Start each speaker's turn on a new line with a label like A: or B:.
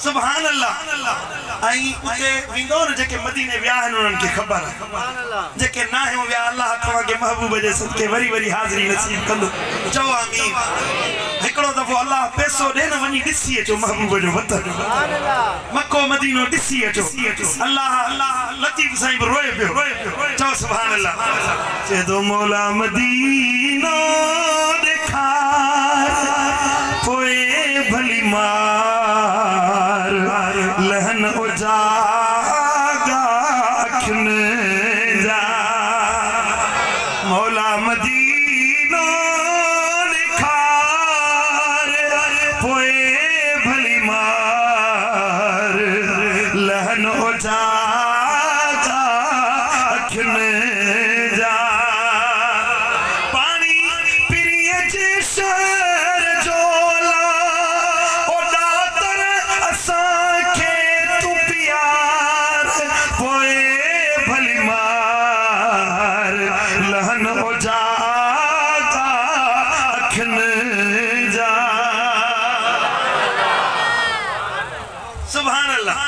A: सुभान अल्लाह। आई उते विंदो न जेके मदीने विया हन उनन के खबर जेके ना है विया अल्लाह तवा के महबूब जे सदके वरी वरी हाजिरी नसीब कंदो। चओ आमीन। हिकड़ो दफो अल्लाह पैसो दे न वनी दिसी अचो महबूब जो वतन सुभान अल्लाह मक्को मदीनो दिसी अचो अल्लाह अल्लाह लतीफ साईं रोए पियो। चओ सुभान अल्लाह। जे दो मौला मदीनो देखा पोए भली मार लहन उजागा अखन जा मौला मदीनो निखार पोए भली मार लहन उजागा अखन जा पानी पिरिय शहर जोला सुभान अल्लाह।